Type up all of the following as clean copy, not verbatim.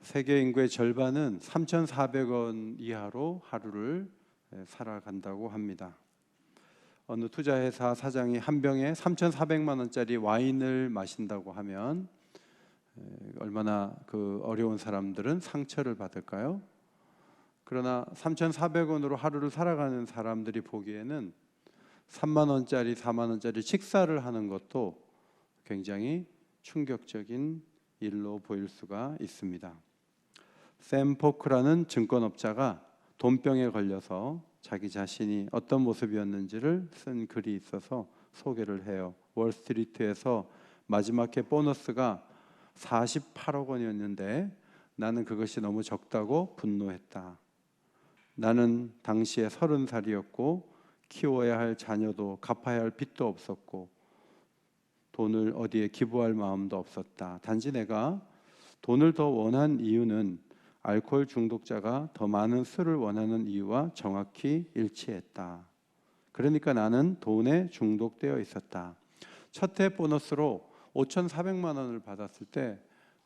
세계 인구의 절반은 3,400원 이하로 하루를 살아간다고 합니다. 어느 투자회사 사장이 한 병에 3,400만 원짜리 와인을 마신다고 하면 얼마나 그 어려운 사람들은 상처를 받을까요? 그러나 3,400원으로 하루를 살아가는 사람들이 보기에는 3만 원짜리, 4만 원짜리 식사를 하는 것도 굉장히 충격적인 일로 보일 수가 있습니다. 샘 포크라는 증권업자가 돈병에 걸려서 자기 자신이 어떤 모습이었는지를 쓴 글이 있어서 소개를 해요. 월스트리트에서 마지막 해 보너스가 48억 원이었는데 나는 그것이 너무 적다고 분노했다. 나는 당시에 30살이었고 키워야 할 자녀도 갚아야 할 빚도 없었고 돈을 어디에 기부할 마음도 없었다. 단지 내가 돈을 더 원한 이유는 알코올 중독자가 더 많은 술을 원하는 이유와 정확히 일치했다. 그러니까 나는 돈에 중독되어 있었다. 첫 해 보너스로 5,400만 원을 받았을 때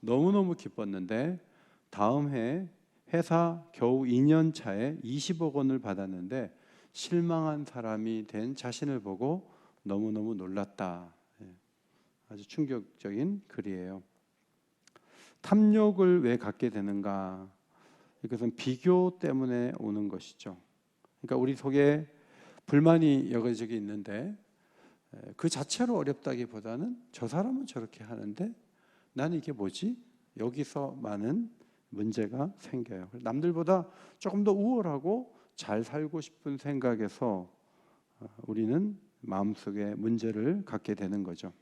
너무너무 기뻤는데 다음 해 회사 겨우 2년 차에 20억 원을 받았는데 실망한 사람이 된 자신을 보고 너무너무 놀랐다. 아주 충격적인 글이에요. 탐욕을 왜 갖게 되는가? 이것은 비교 때문에 오는 것이죠. 그러니까 우리 속에 불만이 여기저기 있는데 그 자체로 어렵다기보다는 저 사람은 저렇게 하는데 나는 이게 뭐지? 여기서 많은 문제가 생겨요. 남들보다 조금 더 우월하고 잘 살고 싶은 생각에서 우리는 마음속에 문제를 갖게 되는 거죠.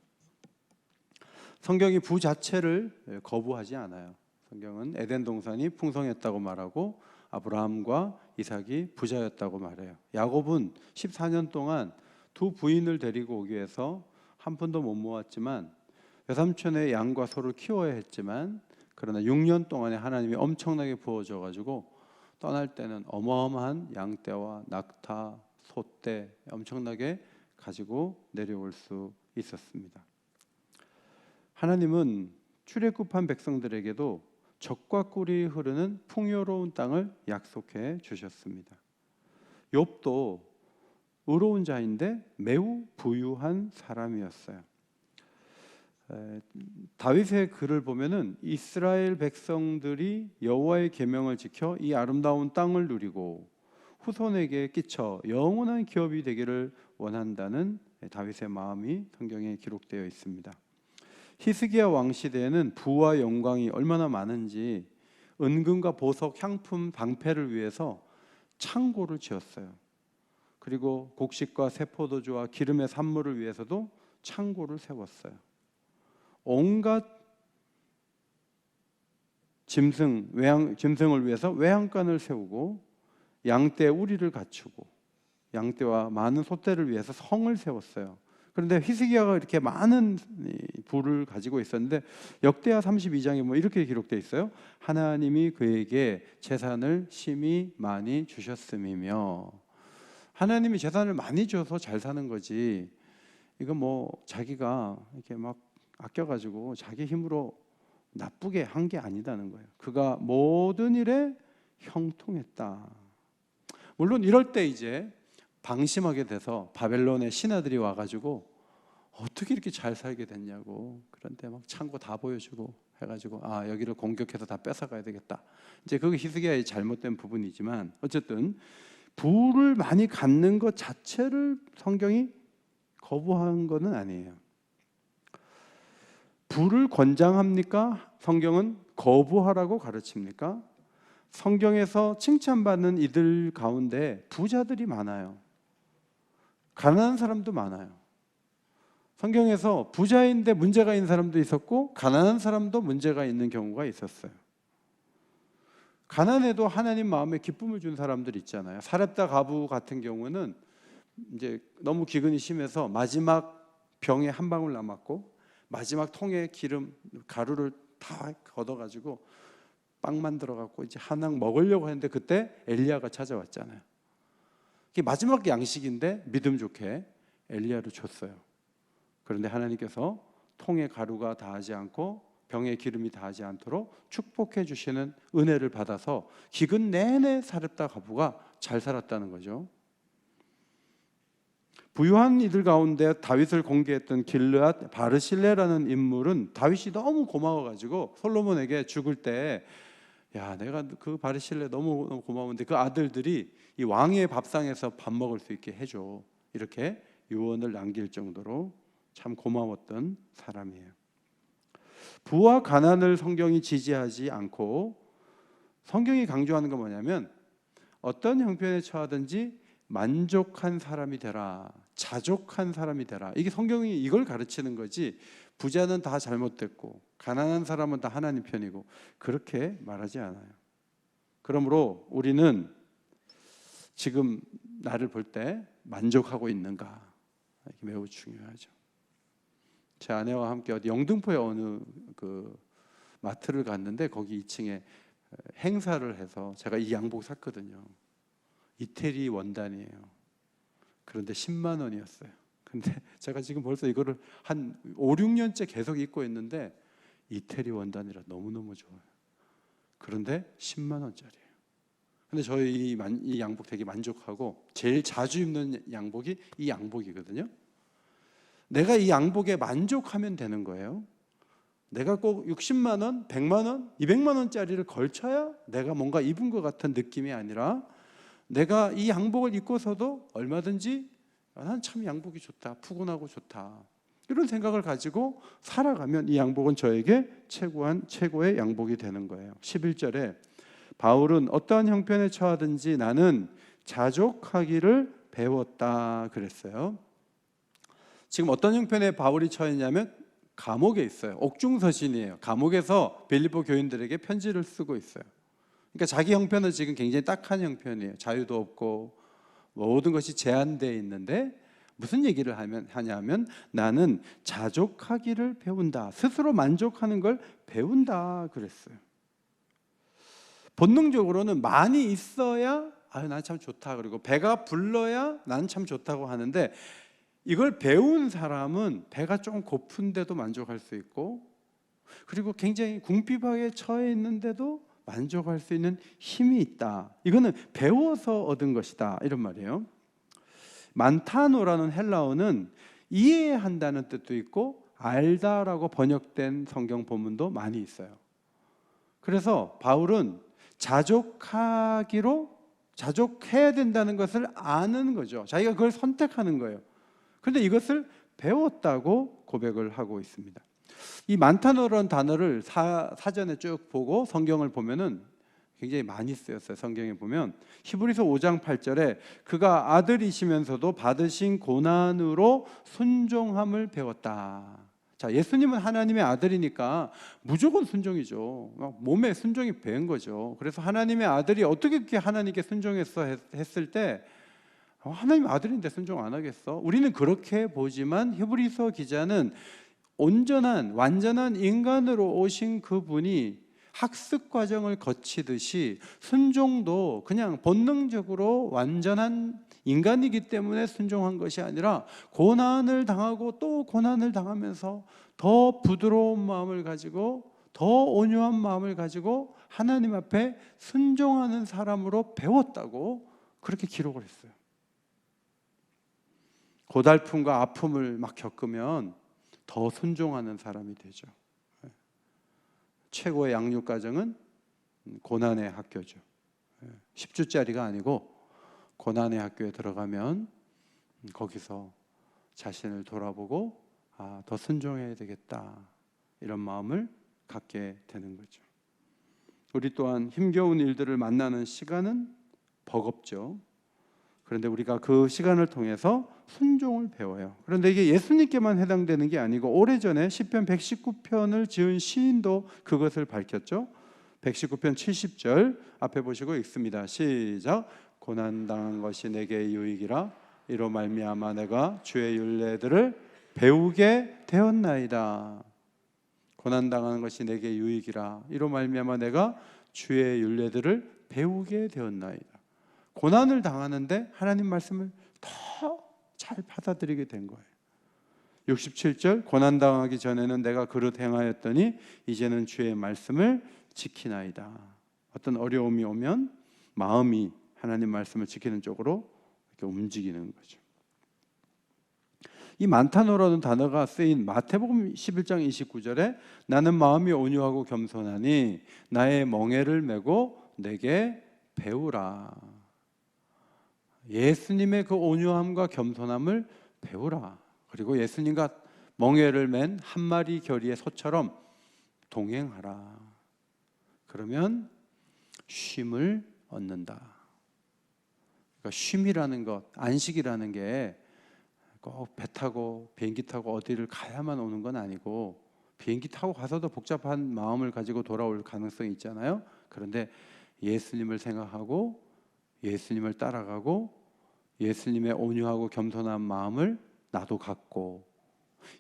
성경이 부 자체를 거부하지 않아요. 성경은 에덴 동산이 풍성했다고 말하고 아브라함과 이삭이 부자였다고 말해요. 야곱은 14년 동안 두 부인을 데리고 오기 위해서 한 푼도 못 모았지만 외삼촌의 양과 소를 키워야 했지만 그러나 6년 동안에 하나님이 엄청나게 부어줘 가지고 떠날 때는 어마어마한 양떼와 낙타, 소떼 엄청나게 가지고 내려올 수 있었습니다. 하나님은 출애굽한 백성들에게도 젖과 꿀이 흐르는 풍요로운 땅을 약속해 주셨습니다. 욥도 의로운 자인데 매우 부유한 사람이었어요. 다윗의 글을 보면은 이스라엘 백성들이 여호와의 계명을 지켜 이 아름다운 땅을 누리고 후손에게 끼쳐 영원한 기업이 되기를 원한다는 다윗의 마음이 성경에 기록되어 있습니다. 히스기야 왕 시대에는 부와 영광이 얼마나 많은지 은금과 보석, 향품, 방패를 위해서 창고를 지었어요. 그리고 곡식과 새포도주와 기름의 산물을 위해서도 창고를 세웠어요. 온갖 짐승을 위해서 외양간을 세우고 양떼 우리를 갖추고 양떼와 많은 소떼를 위해서 성을 세웠어요. 그런데 히스기야가 이렇게 많은 부를 가지고 있었는데 역대하 32장에 뭐 이렇게 기록되어 있어요. 하나님이 그에게 재산을 심히 많이 주셨음이며, 하나님이 재산을 많이 줘서 잘 사는 거지 이거 뭐 자기가 이렇게 막 아껴가지고 자기 힘으로 나쁘게 한 게 아니다는 거예요. 그가 모든 일에 형통했다. 물론 이럴 때 이제 방심하게 돼서 바벨론의 신하들이 와가지고 어떻게 이렇게 잘 살게 됐냐고, 그런데 막 창고 다 보여주고 해가지고 아 여기를 공격해서 다 뺏어가야 되겠다. 이제 그게 히스기야의 잘못된 부분이지만 어쨌든 부를 많이 갖는 것 자체를 성경이 거부한 것은 아니에요. 부를 권장합니까? 성경은 거부하라고 가르칩니까? 성경에서 칭찬받는 이들 가운데 부자들이 많아요. 가난한 사람도 많아요. 성경에서 부자인데 문제가 있는 사람도 있었고 가난한 사람도 문제가 있는 경우가 있었어요. 가난해도 하나님 마음에 기쁨을 준 사람들 있잖아요. 사렙다 과부 같은 경우는 이제 너무 기근이 심해서 마지막 병에 한 방울 남았고 마지막 통에 기름 가루를 다 걷어가지고 빵 만들어갖고 이제 하나 먹으려고 했는데 그때 엘리야가 찾아왔잖아요. 이게 마지막 양식인데 믿음 좋게 엘리야를 줬어요. 그런데 하나님께서 통에 가루가 닿지 않고 병에 기름이 닿지 않도록 축복해 주시는 은혜를 받아서 기근 내내 사렙다 과부가 잘 살았다는 거죠. 부유한 이들 가운데 다윗을 공개했던 길르앗 바르실레라는 인물은 다윗이 너무 고마워가지고 솔로몬에게 죽을 때, 야, 내가 그 바르실레 너무 고마운데 그 아들들이 이 왕의 밥상에서 밥 먹을 수 있게 해줘, 이렇게 유언을 남길 정도로 참 고마웠던 사람이에요. 부와 가난을 성경이 지지하지 않고 성경이 강조하는 건 뭐냐면 어떤 형편에 처하든지 만족한 사람이 되라, 자족한 사람이 되라. 이게 성경이 이걸 가르치는 거지, 부자는 다 잘못됐고 가난한 사람은 다 하나님 편이고 그렇게 말하지 않아요. 그러므로 우리는 지금 나를 볼 때 만족하고 있는가, 이게 매우 중요하죠. 제 아내와 함께 어디 영등포에 어느 그 마트를 갔는데 거기 2층에 행사를 해서 제가 이 양복 샀거든요. 이태리 원단이에요. 그런데 10만 원이었어요. 근데 제가 지금 벌써 이거를 한 5, 6년째 계속 입고 있는데 이태리 원단이라 너무너무 좋아요. 그런데 10만 원짜리예요. 근데 저희 이 양복 되게 만족하고 제일 자주 입는 양복이 이 양복이거든요. 내가 이 양복에 만족하면 되는 거예요. 내가 꼭 60만 원, 100만 원, 200만 원짜리를 걸쳐야 내가 뭔가 입은 것 같은 느낌이 아니라 내가 이 양복을 입고서도 얼마든지 난 참 양복이 좋다, 푸근하고 좋다, 이런 생각을 가지고 살아가면 이 양복은 저에게 최고의 양복이 되는 거예요. 11절에 바울은 어떠한 형편에 처하든지 나는 자족하기를 배웠다 그랬어요. 지금 어떤 형편에 바울이 처했냐면 감옥에 있어요. 옥중서신이에요. 감옥에서 빌립보 교인들에게 편지를 쓰고 있어요. 그러니까 자기 형편은 지금 굉장히 딱한 형편이에요. 자유도 없고 모든 것이 제한되어 있는데 무슨 얘기를 하냐면 나는 자족하기를 배운다. 스스로 만족하는 걸 배운다 그랬어요. 본능적으로는 많이 있어야 난 참 좋다, 그리고 배가 불러야 난 참 좋다고 하는데, 이걸 배운 사람은 배가 좀 고픈데도 만족할 수 있고, 그리고 굉장히 궁핍하게 처해 있는데도 만족할 수 있는 힘이 있다. 이거는 배워서 얻은 것이다, 이런 말이에요. 만타노라는 헬라어는 이해한다는 뜻도 있고 알다라고 번역된 성경 본문도 많이 있어요. 그래서 바울은 자족해야 된다는 것을 아는 거죠. 자기가 그걸 선택하는 거예요. 그런데 이것을 배웠다고 고백을 하고 있습니다. 이 만타노라는 단어를 사전에 쭉 보고 성경을 보면은 굉장히 많이 쓰였어요. 성경에 보면 히브리서 5장 8절에 그가 아들이시면서도 받으신 고난으로 순종함을 배웠다. 자, 예수님은 하나님의 아들이니까 무조건 순종이죠. 몸에 순종이 배인 거죠. 그래서 하나님의 아들이 어떻게 그렇게 하나님께 순종했어 했을 때 하나님 아들인데 순종 안 하겠어? 우리는 그렇게 보지만 히브리서 기자는 완전한 인간으로 오신 그분이 학습 과정을 거치듯이 순종도 그냥 본능적으로 완전한 인간이기 때문에 순종한 것이 아니라 고난을 당하고 또 고난을 당하면서 더 부드러운 마음을 가지고 더 온유한 마음을 가지고 하나님 앞에 순종하는 사람으로 배웠다고 그렇게 기록을 했어요. 고달픔과 아픔을 막 겪으면 더 순종하는 사람이 되죠. 최고의 양육 과정은 고난의 학교죠. 10주짜리가 아니고 고난의 학교에 들어가면 거기서 자신을 돌아보고 더 순종해야 되겠다, 이런 마음을 갖게 되는 거죠. 우리 또한 힘겨운 일들을 만나는 시간은 버겁죠. 그런데 우리가 그 시간을 통해서 순종을 배워요. 그런데 이게 예수님께만 해당되는 게 아니고 오래전에 시편 119편을 지은 시인도 그것을 밝혔죠. 119편 70절 앞에 보시고 읽습니다. 시작. 고난당한 것이 내게 유익이라 이로 말미암아 내가 주의 율례들을 배우게 되었나이다. 고난당하는 것이 내게 유익이라 이로 말미암아 내가 주의 율례들을 배우게 되었나이다. 고난을 당하는데 하나님 말씀을 더 잘 받아들이게 된 거예요. 67절 고난당하기 전에는 내가 그릇 행하였더니 이제는 주의 말씀을 지키나이다. 어떤 어려움이 오면 마음이 하나님 말씀을 지키는 쪽으로 이렇게 움직이는 거죠. 이 많다노라는 단어가 쓰인 마태복음 11장 29절에 나는 마음이 온유하고 겸손하니 나의 멍에를 메고 내게 배우라. 예수님의 그 온유함과 겸손함을 배우라. 그리고 예수님과 멍에를 맨 한 마리 겨리의 소처럼 동행하라. 그러면 쉼을 얻는다. 그러니까 쉼이라는 것, 안식이라는 게 꼭 배 타고 비행기 타고 어디를 가야만 오는 건 아니고, 비행기 타고 가서도 복잡한 마음을 가지고 돌아올 가능성이 있잖아요. 그런데 예수님을 생각하고 예수님을 따라가고 예수님의 온유하고 겸손한 마음을 나도 갖고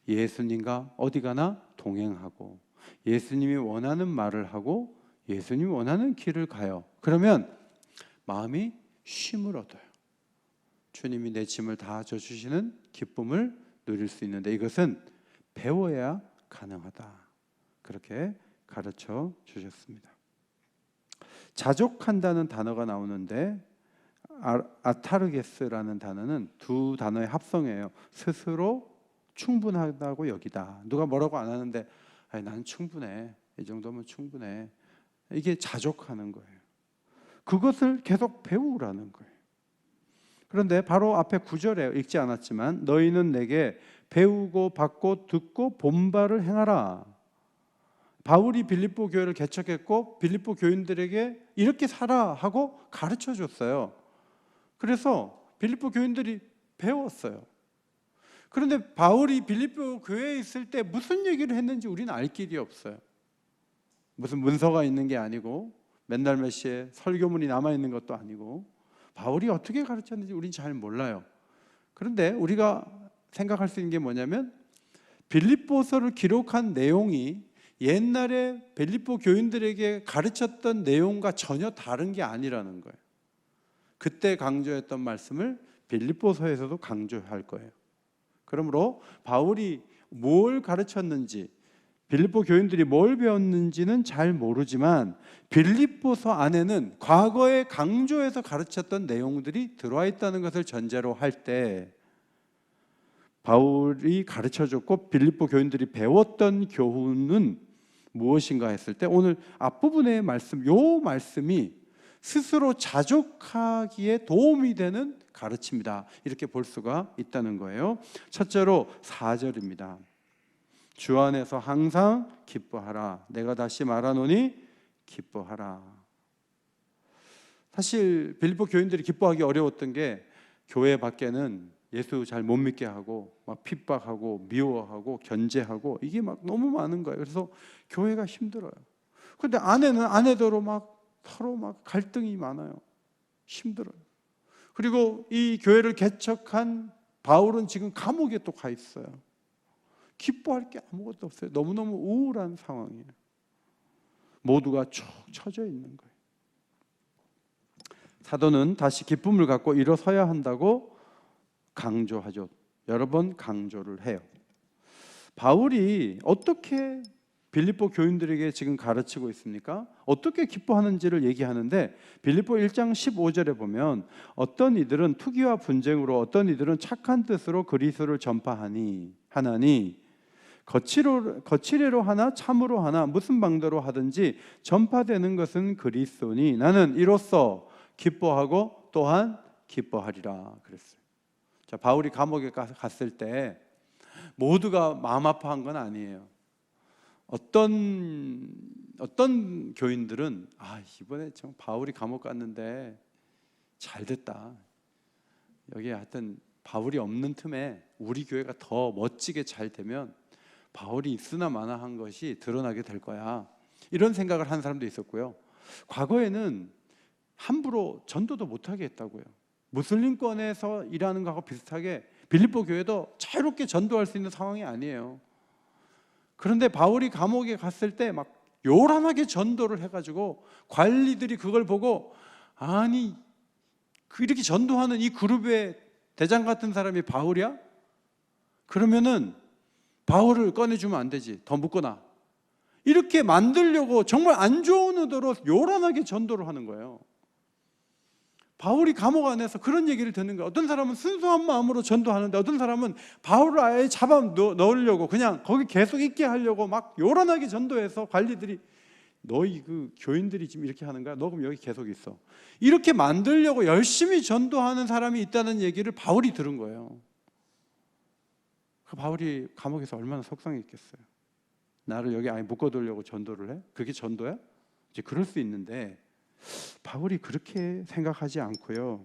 예수님과 어디 가나 동행하고 예수님이 원하는 말을 하고 예수님이 원하는 길을 가요. 그러면 마음이 쉼을 얻어요. 주님이 내 짐을 다 져주시는 기쁨을 누릴 수 있는데 이것은 배워야 가능하다. 그렇게 가르쳐 주셨습니다. 자족한다는 단어가 나오는데 아타르게스라는 단어는 두 단어의 합성이에요. 스스로 충분하다고 여기다. 누가 뭐라고 안 하는데 난 충분해. 이 정도면 충분해. 이게 자족하는 거예요. 그것을 계속 배우라는 거예요. 그런데 바로 앞에 9절에 읽지 않았지만 너희는 내게 배우고 받고 듣고 본바를 행하라. 바울이 빌립보 교회를 개척했고 빌립보 교인들에게 이렇게 살아 하고 가르쳐 줬어요. 그래서 빌립보 교인들이 배웠어요. 그런데 바울이 빌립보 교회에 있을 때 무슨 얘기를 했는지 우리는 알 길이 없어요. 무슨 문서가 있는 게 아니고 맨날 몇 시에 설교문이 남아있는 것도 아니고 바울이 어떻게 가르쳤는지 우리는 잘 몰라요. 그런데 우리가 생각할 수 있는 게 뭐냐면 빌립보서를 기록한 내용이 옛날에 빌립보 교인들에게 가르쳤던 내용과 전혀 다른 게 아니라는 거예요. 그때 강조했던 말씀을 빌립보서에서도 강조할 거예요. 그러므로 바울이 뭘 가르쳤는지 빌립보 교인들이 뭘 배웠는지는 잘 모르지만 빌립보서 안에는 과거에 강조해서 가르쳤던 내용들이 들어와 있다는 것을 전제로 할 때 바울이 가르쳐줬고 빌립보 교인들이 배웠던 교훈은 무엇인가 했을 때 오늘 앞부분의 말씀, 요 말씀이 스스로 자족하기에 도움이 되는 가르침이다. 이렇게 볼 수가 있다는 거예요. 첫째로 4절입니다. 주 안에서 항상 기뻐하라. 내가 다시 말하노니 기뻐하라. 사실 빌립보 교인들이 기뻐하기 어려웠던 게 교회 밖에는 예수 잘 못 믿게 하고 막 핍박하고 미워하고 견제하고 이게 막 너무 많은 거예요. 그래서 교회가 힘들어요. 그런데 안에는 안에대로 막 서로 막 갈등이 많아요. 힘들어요. 그리고 이 교회를 개척한 바울은 지금 감옥에 또 가 있어요. 기뻐할 게 아무것도 없어요. 너무너무 우울한 상황이에요. 모두가 쭉 처져 있는 거예요. 사도는 다시 기쁨을 갖고 일어서야 한다고 강조하죠. 여러 번 강조를 해요. 바울이 어떻게 빌립보 교인들에게 지금 가르치고 있습니까? 어떻게 기뻐하는지를 얘기하는데 빌립보 1장 15절에 보면 어떤 이들은 투기와 분쟁으로 어떤 이들은 착한 뜻으로 그리스도를 전파하니 거칠애로 하나 참으로 하나 무슨 방도로 하든지 전파되는 것은 그리스도니 나는 이로써 기뻐하고 또한 기뻐하리라 그랬어요. 자, 바울이 감옥에 갔을 때 모두가 마음 아파한 건 아니에요. 어떤 교인들은 이번에 참 바울이 감옥 갔는데 잘 됐다. 여기 하여튼 바울이 없는 틈에 우리 교회가 더 멋지게 잘 되면 바울이 있으나 마나 한 것이 드러나게 될 거야. 이런 생각을 한 사람도 있었고요. 과거에는 함부로 전도도 못하게 했다고요. 무슬림권에서 일하는 거하고 비슷하게 빌립보 교회도 자유롭게 전도할 수 있는 상황이 아니에요. 그런데 바울이 감옥에 갔을 때 막 요란하게 전도를 해가지고 관리들이 그걸 보고 이렇게 전도하는 이 그룹의 대장 같은 사람이 바울이야? 그러면은 바울을 꺼내주면 안 되지, 더 묶어놔. 이렇게 만들려고 정말 안 좋은 의도로 요란하게 전도를 하는 거예요. 바울이 감옥 안에서 그런 얘기를 듣는 거예요. 어떤 사람은 순수한 마음으로 전도하는데 어떤 사람은 바울을 아예 잡아 넣으려고 그냥 거기 계속 있게 하려고 막 요란하게 전도해서 관리들이 너희 그 교인들이 지금 이렇게 하는 거야? 너 그럼 여기 계속 있어. 이렇게 만들려고 열심히 전도하는 사람이 있다는 얘기를 바울이 들은 거예요. 그 바울이 감옥에서 얼마나 속상했겠어요. 나를 여기 아예 묶어두려고 전도를 해? 그게 전도야? 이제 그럴 수 있는데 바울이 그렇게 생각하지 않고요.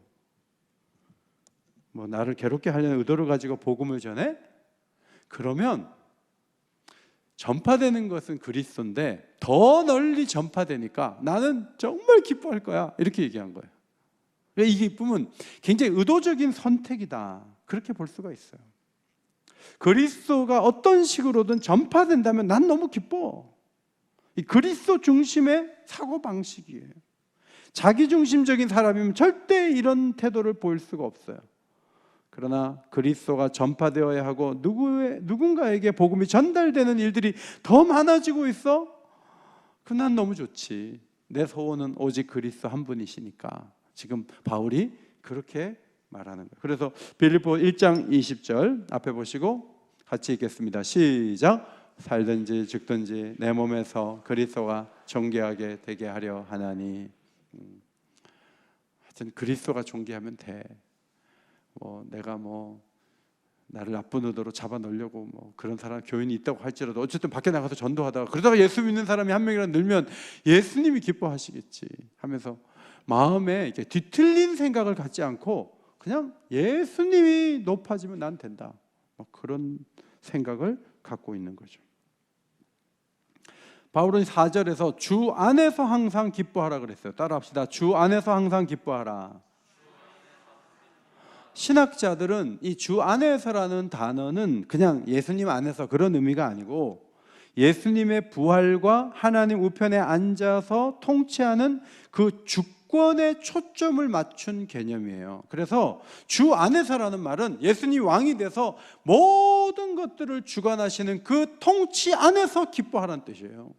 뭐 나를 괴롭게 하려는 의도를 가지고 복음을 전해? 그러면 전파되는 것은 그리스도인데 더 널리 전파되니까 나는 정말 기뻐할 거야. 이렇게 얘기한 거예요. 이 기쁨은 굉장히 의도적인 선택이다. 그렇게 볼 수가 있어요. 그리스도가 어떤 식으로든 전파된다면 난 너무 기뻐. 이 그리스도 중심의 사고방식이에요. 자기중심적인 사람이면 절대 이런 태도를 보일 수가 없어요. 그러나 그리스도가 전파되어야 하고 누군가에게 복음이 전달되는 일들이 더 많아지고 있어? 난 너무 좋지. 내 소원은 오직 그리스도 한 분이시니까. 지금 바울이 그렇게 말하는 거예요. 그래서 빌립보 1장 20절 앞에 보시고 같이 읽겠습니다. 시작. 살든지 죽든지 내 몸에서 그리스도가 존귀하게 되게 하려 하나니. 하여튼 그리스도가 존귀하면 돼. 내가 나를 나쁜 의도로 잡아넣으려고 그런 사람 교인이 있다고 할지라도 어쨌든 밖에 나가서 전도하다가 그러다가 예수 믿는 사람이 한 명이라도 늘면 예수님이 기뻐하시겠지 하면서 마음에 이렇게 뒤틀린 생각을 갖지 않고 그냥 예수님이 높아지면 난 된다. 그런 생각을 갖고 있는 거죠. 바울은 4절에서 주 안에서 항상 기뻐하라 그랬어요. 따라합시다. 주 안에서 항상 기뻐하라. 신학자들은 이 주 안에서라는 단어는 그냥 예수님 안에서 그런 의미가 아니고 예수님의 부활과 하나님 우편에 앉아서 통치하는 그 주권에 초점을 맞춘 개념이에요. 그래서 주 안에서라는 말은 예수님이 왕이 돼서 모든 것들을 주관하시는 그 통치 안에서 기뻐하라는 뜻이에요.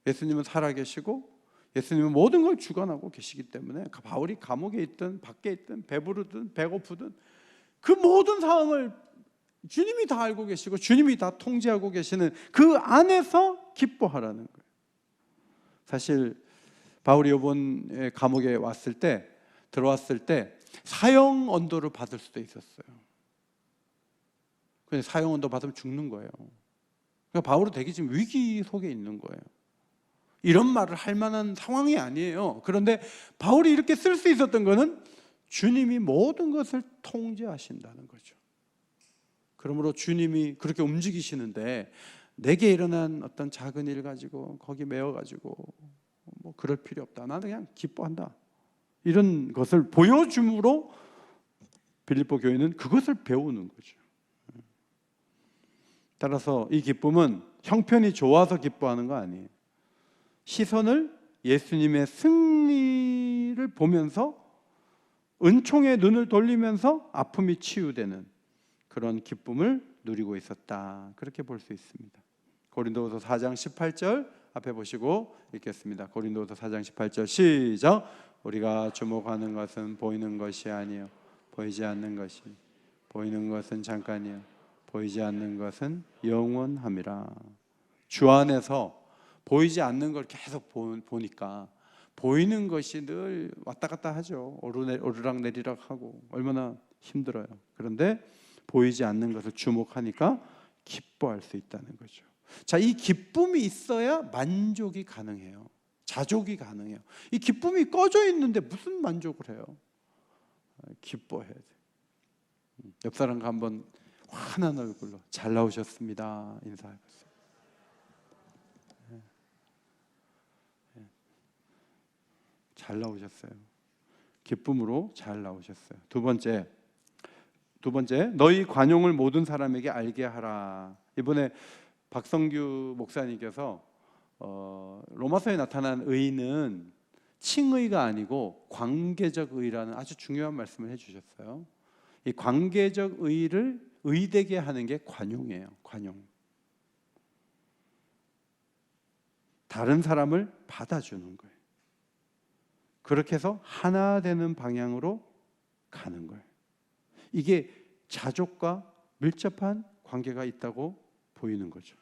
예수님은 살아계시고 예수님은 모든 걸 주관하고 계시기 때문에 바울이 감옥에 있든 밖에 있든 배부르든 배고프든 그 모든 상황을 주님이 다 알고 계시고 주님이 다 통제하고 계시는 그 안에서 기뻐하라는 거예요. 사실 바울이 이번에 감옥에 왔을 때 들어왔을 때 사형 언도를 받을 수도 있었어요. 근데 사형 언도 받으면 죽는 거예요. 그러니까 바울은 되게 지금 위기 속에 있는 거예요. 이런 말을 할 만한 상황이 아니에요. 그런데 바울이 이렇게 쓸 수 있었던 것은 주님이 모든 것을 통제하신다는 거죠. 그러므로 주님이 그렇게 움직이시는데 내게 일어난 어떤 작은 일 가지고 거기 매여가지고 그럴 필요 없다. 나는 그냥 기뻐한다. 이런 것을 보여줌으로 빌립보 교회는 그것을 배우는 거죠. 따라서 이 기쁨은 형편이 좋아서 기뻐하는 거 아니에요. 시선을 예수님의 승리를 보면서 은총의 눈을 돌리면서 아픔이 치유되는 그런 기쁨을 누리고 있었다. 그렇게 볼 수 있습니다. 고린도후서 4장 18절 앞에 보시고 읽겠습니다. 고린도후서 4장 18절 시작. 우리가 주목하는 것은 보이는 것이 아니요 보이지 않는 것이 보이는 것은 잠깐이요 보이지 않는 것은 영원함이라. 주 안에서 보이지 않는 걸 계속 보니까 보이는 것이 늘 왔다 갔다 하죠. 오르락 내리락 하고 얼마나 힘들어요. 그런데 보이지 않는 것을 주목하니까 기뻐할 수 있다는 거죠. 자, 이 기쁨이 있어야 만족이 가능해요. 자족이 가능해요. 이 기쁨이 꺼져 있는데 무슨 만족을 해요? 기뻐해야 돼. 옆 사람과 한번 환한 얼굴로 잘 나오셨습니다 인사해보세요. 잘 나오셨어요. 기쁨으로 잘 나오셨어요. 두 번째 너희 관용을 모든 사람에게 알게 하라. 이번에 박성규 목사님께서 로마서에 나타난 의는 칭의가 아니고 관계적 의라는 아주 중요한 말씀을 해주셨어요. 이 관계적 의를 의되게 하는 게 관용이에요. 관용. 다른 사람을 받아주는 거예요. 그렇게 해서 하나 되는 방향으로 가는 거예요. 이게 자족과 밀접한 관계가 있다고 보이는 거죠.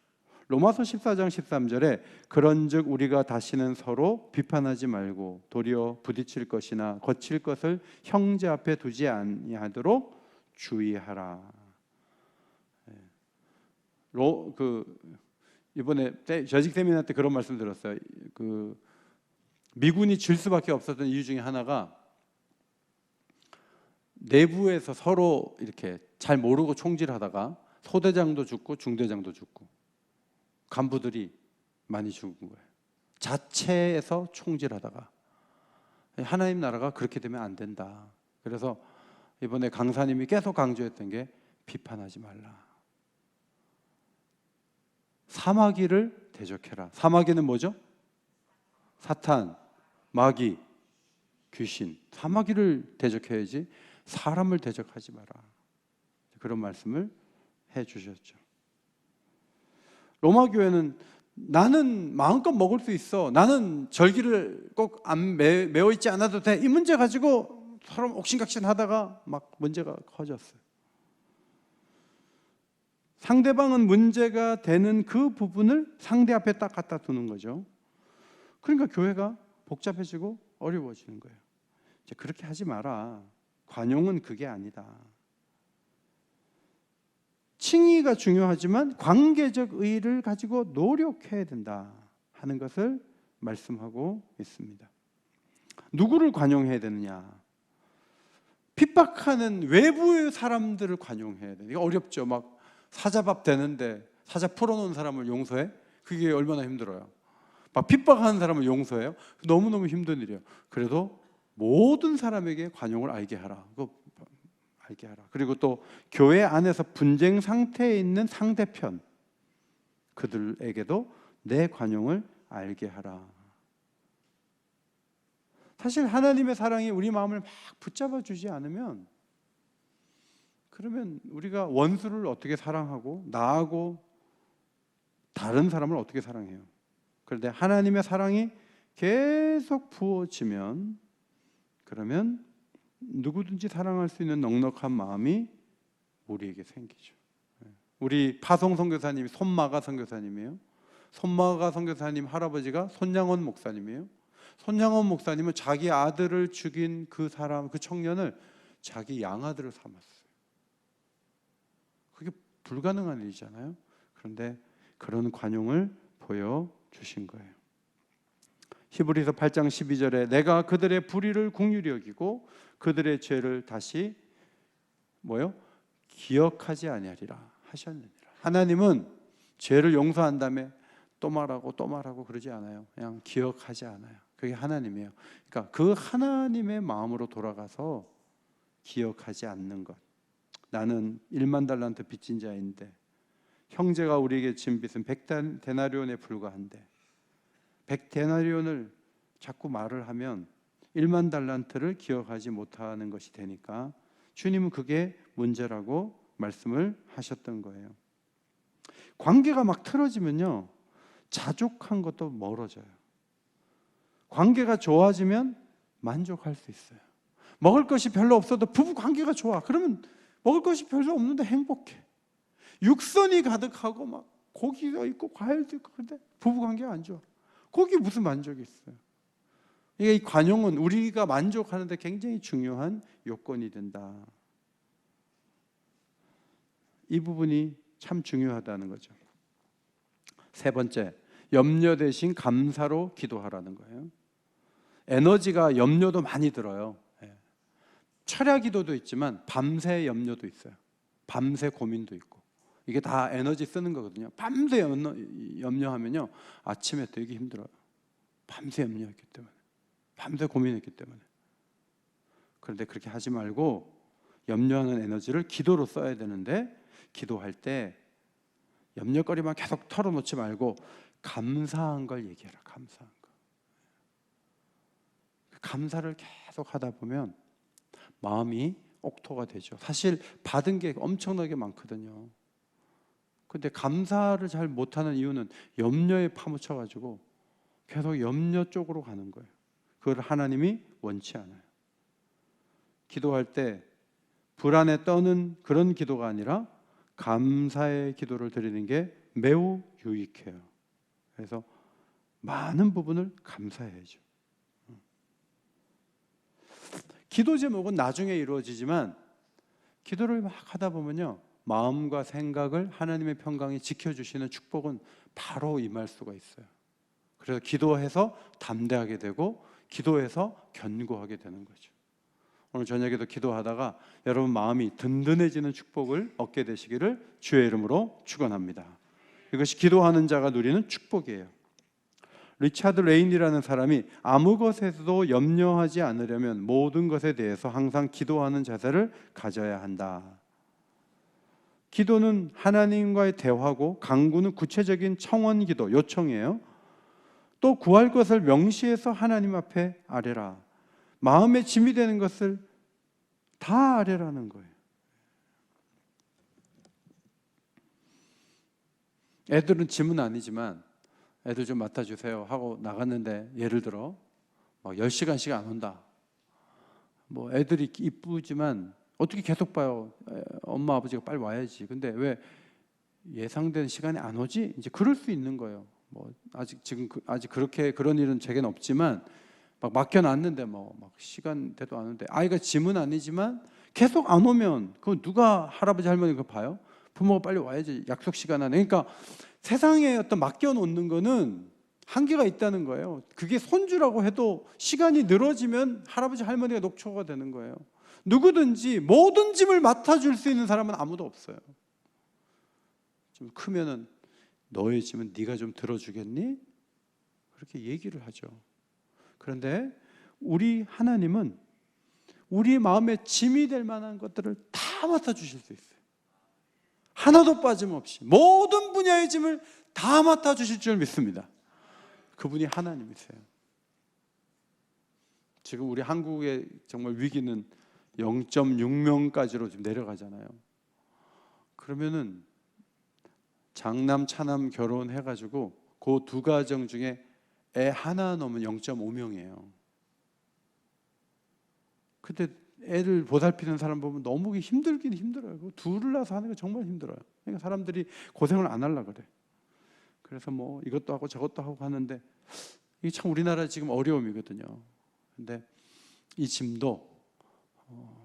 로마서 14장 13절에 그런즉 우리가 다시는 서로 비판하지 말고 도리어 부딪힐 것이나 거칠 것을 형제 앞에 두지 아니하도록 주의하라. 이번에 저직 세미나 때 그런 말씀 들었어요. 미군이 질 수밖에 없었던 이유 중에 하나가 내부에서 서로 이렇게 잘 모르고 총질하다가 소대장도 죽고 중대장도 죽고 간부들이 많이 죽은 거예요. 자체에서 총질하다가. 하나님 나라가 그렇게 되면 안 된다. 그래서 이번에 강사님이 계속 강조했던 게 비판하지 말라. 사마귀를 대적해라. 사마귀는 뭐죠? 사탄, 마귀, 귀신. 사마귀를 대적해야지 사람을 대적하지 마라. 그런 말씀을 해 주셨죠. 로마 교회는 나는 마음껏 먹을 수 있어. 나는 절기를 꼭 안 메워 있지 않아도 돼. 이 문제 가지고 서로 옥신각신하다가 막 문제가 커졌어요. 상대방은 문제가 되는 그 부분을 상대 앞에 딱 갖다 두는 거죠. 그러니까 교회가 복잡해지고 어려워지는 거예요. 이제 그렇게 하지 마라. 관용은 그게 아니다. 칭의가 중요하지만 관계적 의의를 가지고 노력해야 된다 하는 것을 말씀하고 있습니다. 누구를 관용해야 되느냐? 핍박하는 외부의 사람들을 관용해야 돼요. 이거 어렵죠. 막 사자밥 되는데 사자 풀어놓은 사람을 용서해? 그게 얼마나 힘들어요. 막 핍박하는 사람을 용서해요? 너무너무 힘든 일이에요. 그래도 모든 사람에게 관용을 알게 하라. 그거 알게 하라. 그리고 또 교회 안에서 분쟁 상태에 있는 상대편 그들에게도 내 관용을 알게 하라. 사실 하나님의 사랑이 우리 마음을 막 붙잡아 주지 않으면 그러면 우리가 원수를 어떻게 사랑하고 나하고 다른 사람을 어떻게 사랑해요? 그런데 하나님의 사랑이 계속 부어지면 그러면 누구든지 사랑할 수 있는 넉넉한 마음이 우리에게 생기죠. 우리 파송 선교사님이 손마가 선교사님이에요. 손마가 선교사님 할아버지가 손양원 목사님이에요. 손양원 목사님은 자기 아들을 죽인 그 사람, 그 청년을 자기 양아들을 삼았어요. 그게 불가능한 일이잖아요. 그런데 그런 관용을 보여주신 거예요. 히브리서 8장 12절에 내가 그들의 불의를 긍휼히 여기고 그들의 죄를 다시 기억하지 아니하리라 하셨느니라. 하나님은 죄를 용서한 다음에 또 말하고 또 말하고 그러지 않아요. 그냥 기억하지 않아요. 그게 하나님이에요. 그러니까 그 하나님의 마음으로 돌아가서 기억하지 않는 것. 나는 1만 달란트 빚진 자인데 형제가 우리에게 진 빚은 100데나리온에 불과한데 100데나리온을 자꾸 말을 하면 1만 달란트를 기억하지 못하는 것이 되니까 주님은 그게 문제라고 말씀을 하셨던 거예요. 관계가 막 틀어지면요 자족한 것도 멀어져요. 관계가 좋아지면 만족할 수 있어요. 먹을 것이 별로 없어도 부부 관계가 좋아. 그러면 먹을 것이 별로 없는데 행복해. 육선이 가득하고 막 고기가 있고 과일도 있고 그런데 부부 관계가 안 좋아. 거기 무슨 만족이 있어요? 이 관용은 우리가 만족하는데 굉장히 중요한 요건이 된다. 이 부분이 참 중요하다는 거죠. 세 번째, 염려 대신 감사로 기도하라는 거예요. 에너지가 염려도 많이 들어요. 철야 기도도 있지만 밤새 염려도 있어요. 밤새 고민도 있고. 이게 다 에너지 쓰는 거거든요. 밤새 염려하면요 아침에 되게 힘들어요. 밤새 염려했기 때문에, 밤새 고민했기 때문에. 그런데 그렇게 하지 말고 염려하는 에너지를 기도로 써야 되는데 기도할 때 염려거리만 계속 털어놓지 말고 감사한 걸 얘기해라. 감사한 거. 감사를 계속 하다 보면 마음이 옥토가 되죠. 사실 받은 게 엄청나게 많거든요. 근데 감사를 잘 못하는 이유는 염려에 파묻혀가지고 계속 염려 쪽으로 가는 거예요. 그걸 하나님이 원치 않아요. 기도할 때 불안에 떠는 그런 기도가 아니라 감사의 기도를 드리는 게 매우 유익해요. 그래서 많은 부분을 감사해야죠. 기도 제목은 나중에 이루어지지만 기도를 막 하다 보면요, 마음과 생각을 하나님의 평강이 지켜주시는 축복은 바로 임할 수가 있어요. 그래서 기도해서 담대하게 되고 기도해서 견고하게 되는 거죠. 오늘 저녁에도 기도하다가 여러분 마음이 든든해지는 축복을 얻게 되시기를 주의 이름으로 축원합니다. 이것이 기도하는 자가 누리는 축복이에요. 리차드 레인이라는 사람이 아무 것에서도 염려하지 않으려면 모든 것에 대해서 항상 기도하는 자세를 가져야 한다. 기도는 하나님과의 대화고 간구는 구체적인 청원 기도, 요청이에요. 또 구할 것을 명시해서 하나님 앞에 아뢰라. 마음에 짐이 되는 것을 다 아뢰라는 거예요. 애들은 짐은 아니지만 애들 좀 맡아주세요 하고 나갔는데 예를 들어 막 10시간씩 안 온다. 뭐 애들이 이쁘지만 어떻게 계속 봐요. 엄마 아버지가 빨리 와야지. 근데 왜 예상된 시간에 안 오지? 이제 그럴 수 있는 거예요. 뭐 아직 그렇게 그런 일은 제겐 없지만 막 맡겨놨는데 뭐 막 시간 돼도 안 오는데 아이가 짐은 아니지만 계속 안 오면 그 누가 할아버지 할머니 그거 봐요? 부모가 빨리 와야지 약속 시간 안에. 그러니까 세상에 어떤 맡겨놓는 거는 한계가 있다는 거예요. 그게 손주라고 해도 시간이 늘어지면 할아버지 할머니가 녹초가 되는 거예요. 누구든지 모든 짐을 맡아줄 수 있는 사람은 아무도 없어요. 좀 크면은 너의 짐은 네가 좀 들어주겠니? 그렇게 얘기를 하죠. 그런데 우리 하나님은 우리 마음에 짐이 될 만한 것들을 다 맡아주실 수 있어요. 하나도 빠짐없이 모든 분야의 짐을 다 맡아주실 줄 믿습니다. 그분이 하나님이세요. 지금 우리 한국의 정말 위기는 0.6명까지로 지금 내려가잖아요. 그러면은 장남 차남 결혼해가지고 그 두 가정 중에 애 하나 넘으면 0.5명이에요. 근데 애를 보살피는 사람 보면 너무 힘들긴 힘들어요. 둘을 낳아서 하는 게 정말 힘들어요. 그러니까 사람들이 고생을 안 하려고 그래. 그래서 뭐 이것도 하고 저것도 하고 하는데 이게 참 우리나라 지금 어려움이거든요. 근데 이 짐도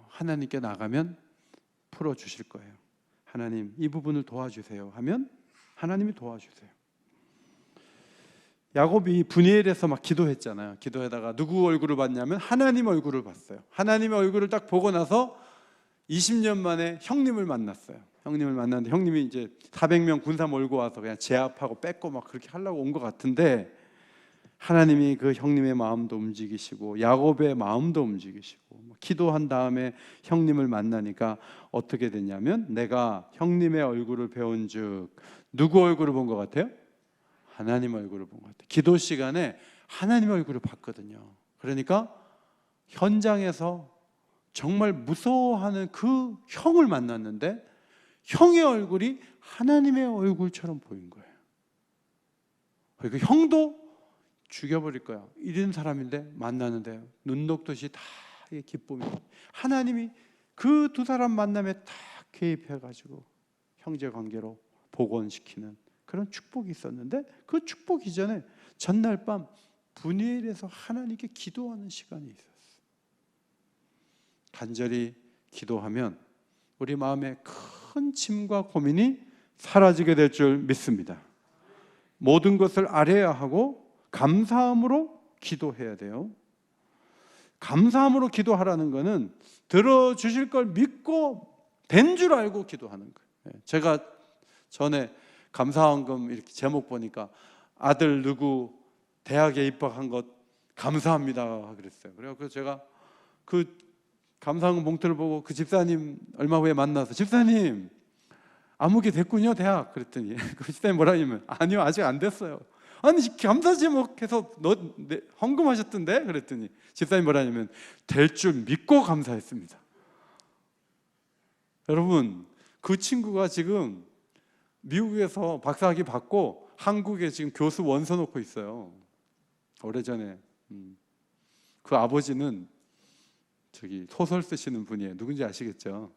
하나님께 나가면 풀어주실 거예요. 하나님 이 부분을 도와주세요 하면 하나님이 도와주세요. 야곱이 분이엘에서 막 기도했잖아요. 기도하다가 누구 얼굴을 봤냐면 하나님 얼굴을 봤어요. 하나님의 얼굴을 딱 보고 나서 20년 만에 형님을 만났어요. 형님을 만났는데 형님이 이제 400명 군사 몰고 와서 그냥 제압하고 뺏고 막 그렇게 하려고 온 것 같은데 하나님이 그 형님의 마음도 움직이시고 야곱의 마음도 움직이시고 기도한 다음에 형님을 만나니까 어떻게 됐냐면 내가 형님의 얼굴을 배운즉 누구 얼굴을 본 것 같아요? 하나님 얼굴을 본 것 같아요. 기도 시간에 하나님 얼굴을 봤거든요. 그러니까 현장에서 정말 무서워하는 그 형을 만났는데 형의 얼굴이 하나님의 얼굴처럼 보인 거예요. 그 형도 죽여버릴 거야. 이런 사람인데 만나는데 눈 녹듯이 다 기쁨이. 하나님이 그 두 사람 만남에 다 개입해가지고 형제 관계로 복원시키는 그런 축복이 있었는데 그 축복 이전에 전날 밤 분이엘에서 하나님께 기도하는 시간이 있었어요. 간절히 기도하면 우리 마음에 큰 짐과 고민이 사라지게 될 줄 믿습니다. 모든 것을 아뢰야 하고 감사함으로 기도해야 돼요. 감사함으로 기도하라는 것은 들어주실 걸 믿고 된 줄 알고 기도하는 거예요. 제가 전에 감사원금 이렇게 제목 보니까 아들 누구 대학에 입학한 것 감사합니다 그랬어요. 그래서 제가 그 감사원금 봉투를 보고 그 집사님 얼마 후에 만나서 집사님 아무개 됐군요 대학 그랬더니 그 집사님 뭐라 하냐면 아니요 아직 안 됐어요. 아니 감사 제목해서 너 헌금하셨던데 그랬더니 집사님 뭐라 하냐면 될 줄 믿고 감사했습니다. 여러분, 그 친구가 지금 미국에서 박사학위 받고 한국에 지금 교수 원서 놓고 있어요. 오래전에. 그 아버지는 저기 소설 쓰시는 분이에요. 누군지 아시겠죠?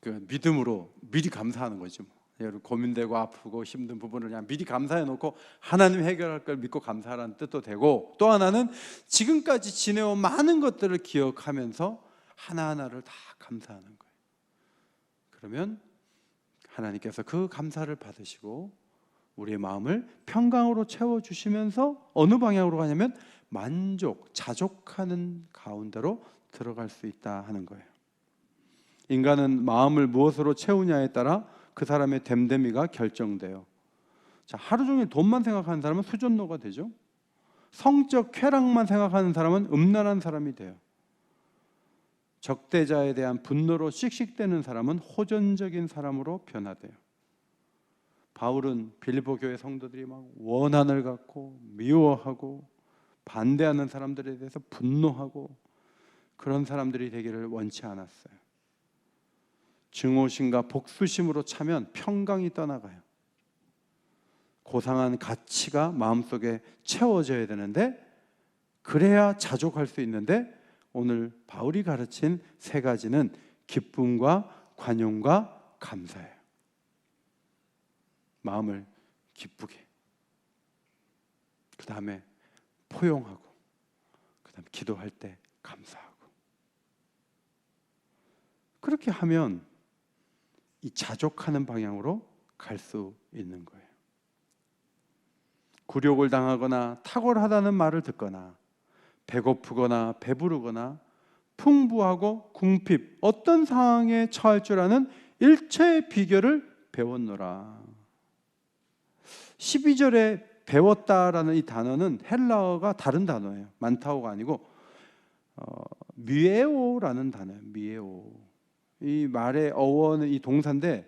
그 믿음으로 미리 감사하는 거죠. 여러분, 고민되고 아프고 힘든 부분을 그냥 미리 감사해 놓고 하나님 해결할 걸 믿고 감사하라는 뜻도 되고, 또 하나는 지금까지 지내온 많은 것들을 기억하면서 하나하나를 다 감사하는 거예요. 그러면 하나님께서 그 감사를 받으시고 우리의 마음을 평강으로 채워주시면서 어느 방향으로 가냐면 만족, 자족하는 가운데로 들어갈 수 있다 하는 거예요. 인간은 마음을 무엇으로 채우냐에 따라 그 사람의 됨됨이가 결정돼요. 자, 하루 종일 돈만 생각하는 사람은 수전노가 되죠. 성적 쾌락만 생각하는 사람은 음란한 사람이 돼요. 적대자에 대한 분노로 씩씩대는 사람은 호전적인 사람으로 변화돼요. 바울은 빌립보 교회 성도들이 막 원한을 갖고 미워하고 반대하는 사람들에 대해서 분노하고 그런 사람들이 되기를 원치 않았어요. 증오심과 복수심으로 차면 평강이 떠나가요. 고상한 가치가 마음속에 채워져야 되는데, 그래야 자족할 수 있는데, 오늘 바울이 가르친 세 가지는 기쁨과 관용과 감사예요. 마음을 기쁘게, 그 다음에 포용하고, 그 다음에 기도할 때 감사하고. 그렇게 하면 이 자족하는 방향으로 갈 수 있는 거예요. 굴욕을 당하거나 탁월하다는 말을 듣거나 배고프거나 배부르거나 풍부하고 궁핍 어떤 상황에 처할 줄 아는 일체의 비결을 배웠노라. 12절에 배웠다라는 이 단어는 헬라어가 다른 단어예요. 만타오가 아니고 미에오라는 단어예요. 미에오. 이 말의 어원은 이 동사인데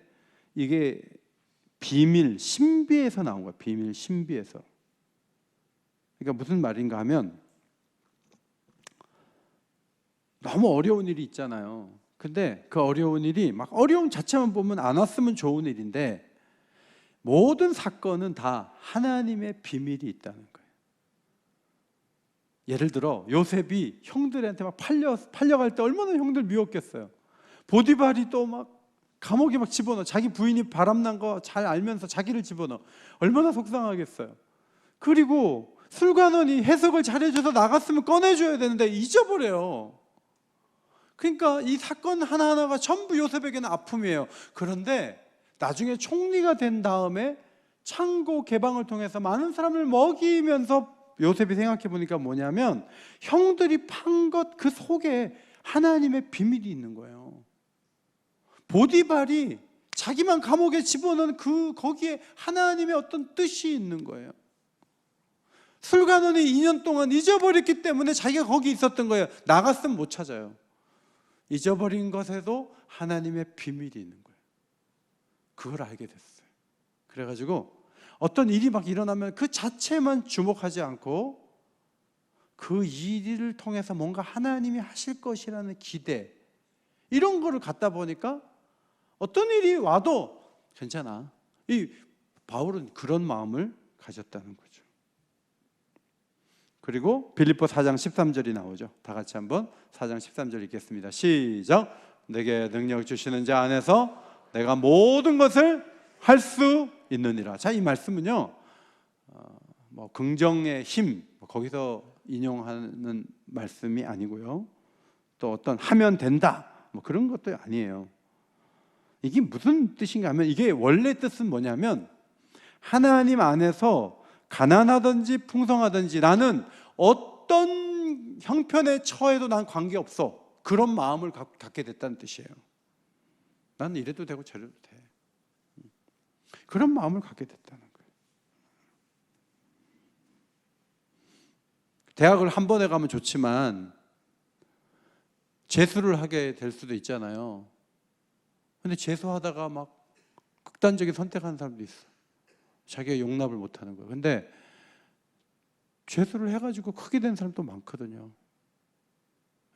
이게 비밀, 신비에서 나온 거예요. 비밀, 신비에서. 그러니까 무슨 말인가 하면, 너무 어려운 일이 있잖아요. 근데 그 어려운 일이 막 어려움 자체만 보면 안 왔으면 좋은 일인데, 모든 사건은 다 하나님의 비밀이 있다는 거예요. 예를 들어 요셉이 형들한테 막 팔려갈 때 얼마나 형들 미웠겠어요. 보디발이 또 막 감옥에 막 집어넣어. 자기 부인이 바람난 거 잘 알면서 자기를 집어넣어. 얼마나 속상하겠어요. 그리고 술관원이 해석을 잘해줘서 나갔으면 꺼내줘야 되는데 잊어버려요. 그러니까 이 사건 하나하나가 전부 요셉에게는 아픔이에요. 그런데 나중에 총리가 된 다음에 창고 개방을 통해서 많은 사람을 먹이면서 요셉이 생각해 보니까 뭐냐면, 형들이 판 것 그 속에 하나님의 비밀이 있는 거예요. 보디발이 자기만 감옥에 집어넣은 거기에 하나님의 어떤 뜻이 있는 거예요. 술관원이 2년 동안 잊어버렸기 때문에 자기가 거기 있었던 거예요. 나갔으면 못 찾아요. 잊어버린 것에도 하나님의 비밀이 있는 거예요. 그걸 알게 됐어요. 그래가지고 어떤 일이 막 일어나면 그 자체만 주목하지 않고 그 일을 통해서 뭔가 하나님이 하실 것이라는 기대, 이런 거를 갖다 보니까 어떤 일이 와도 괜찮아. 이 바울은 그런 마음을 가졌다는 거죠. 그리고 빌립보 4장 13절이 나오죠. 다 같이 한번 4장 13절 읽겠습니다. 시작. 내게 능력 주시는 자 안에서 내가 모든 것을 할 수 있느니라. 자, 이 말씀은요, 뭐 긍정의 힘, 거기서 인용하는 말씀이 아니고요, 또 어떤 하면 된다, 뭐 그런 것도 아니에요. 이게 무슨 뜻인가 하면, 이게 원래 뜻은 뭐냐면, 하나님 안에서 가난하든지 풍성하든지 나는 어떤 형편에 처해도 난 관계없어, 그런 마음을 갖게 됐다는 뜻이에요. 나는 이래도 되고 저래도 돼, 그런 마음을 갖게 됐다는 거예요. 대학을 한 번에 가면 좋지만 재수를 하게 될 수도 있잖아요. 근데 재수하다가 막 극단적인 선택하는 사람도 있어. 자기가 용납을 못하는 거예요. 근데 재수를 해가지고 크게 된 사람도 많거든요.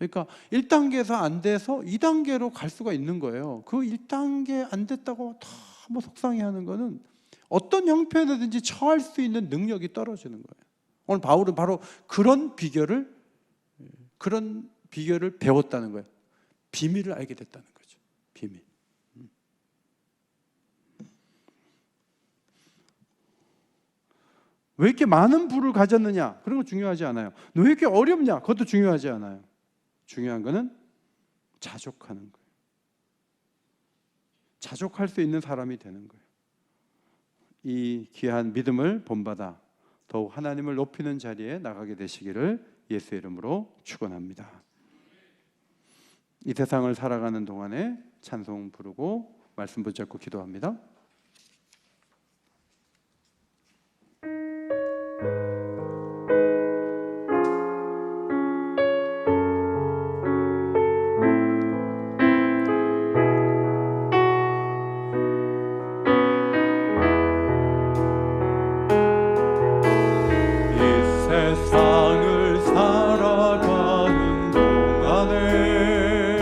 그러니까 1단계에서 안 돼서 2단계로 갈 수가 있는 거예요. 그 1단계 안 됐다고 너무 속상해하는 거는 어떤 형편이든지 처할 수 있는 능력이 떨어지는 거예요. 오늘 바울은 바로 그런 비결을 배웠다는 거예요. 비밀을 알게 됐다는 거죠. 비밀. 왜 이렇게 많은 부를 가졌느냐? 그런 건 중요하지 않아요. 너 왜 이렇게 어렵냐? 그것도 중요하지 않아요. 중요한 거는 자족하는 거예요. 자족할 수 있는 사람이 되는 거예요. 이 귀한 믿음을 본받아 더욱 하나님을 높이는 자리에 나가게 되시기를 예수의 이름으로 축원합니다. 이 세상을 살아가는 동안에 찬송 부르고 말씀 붙잡고 기도합니다. 세상을 살아가는 동안에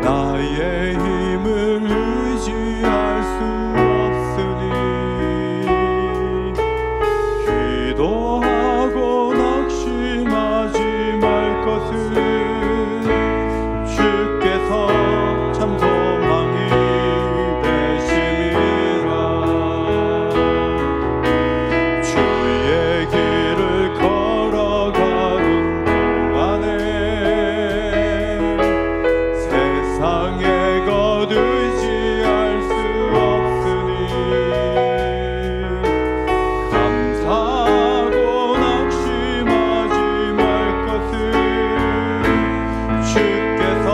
나의 힘을 의지할 수 없으니 기도하고 낙심하지 말 것을 주께서 참 소망이 되심이라. 주의 길을 걸어가는 동안에 세상에 것 의지할 수 없으니 감사하고 낙심하지 말 것을 주께서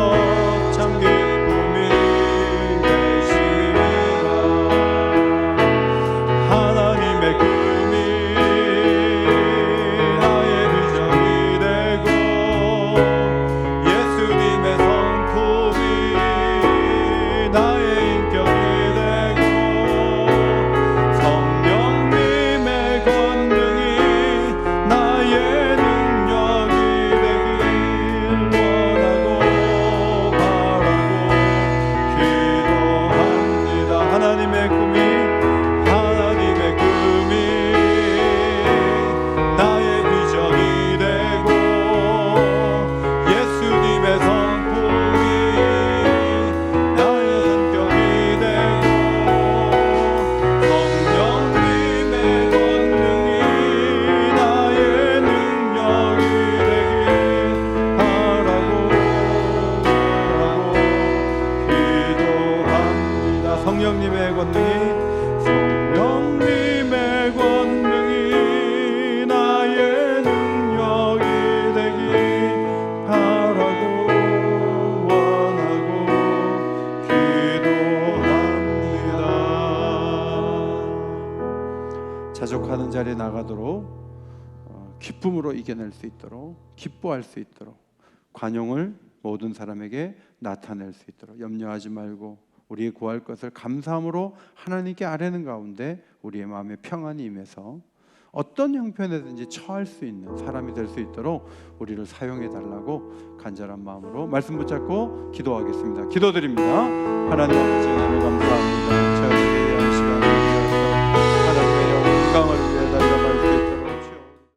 참 기쁨이 되시리라. 하나님의 금이 나의 비전이 되고 예수님의 성품이 나의 인격이 되고 성령님의 권능이 나의 능력이 되길 원하고 바라고 기도합니다. 하나님의 꿈이 나의 비전이 되고 예수님의 성품이 나의 성격이 되고 성령님의 권능이 나의 능력이 되길 바라고 기도합니다. 성령님의 권능이 나의 능력이 되길 바라고 원하고 기도합니다. 자족하는 자리에 나가도록 기쁨으로 이겨낼 수 있도록 기뻐할 수 있도록 관용을 모든 사람에게 나타낼 수 있도록 염려하지 말고 우리의 구할 것을 감사함으로 하나님께 아뢰는 가운데 우리의 마음에 평안이 임해서 어떤 형편에든지 처할 수 있는 사람이 될 수 있도록 우리를 사용해 달라고 간절한 마음으로 말씀 붙잡고 기도하겠습니다. 기도드립니다. 하나님 아버지, 감사합니다.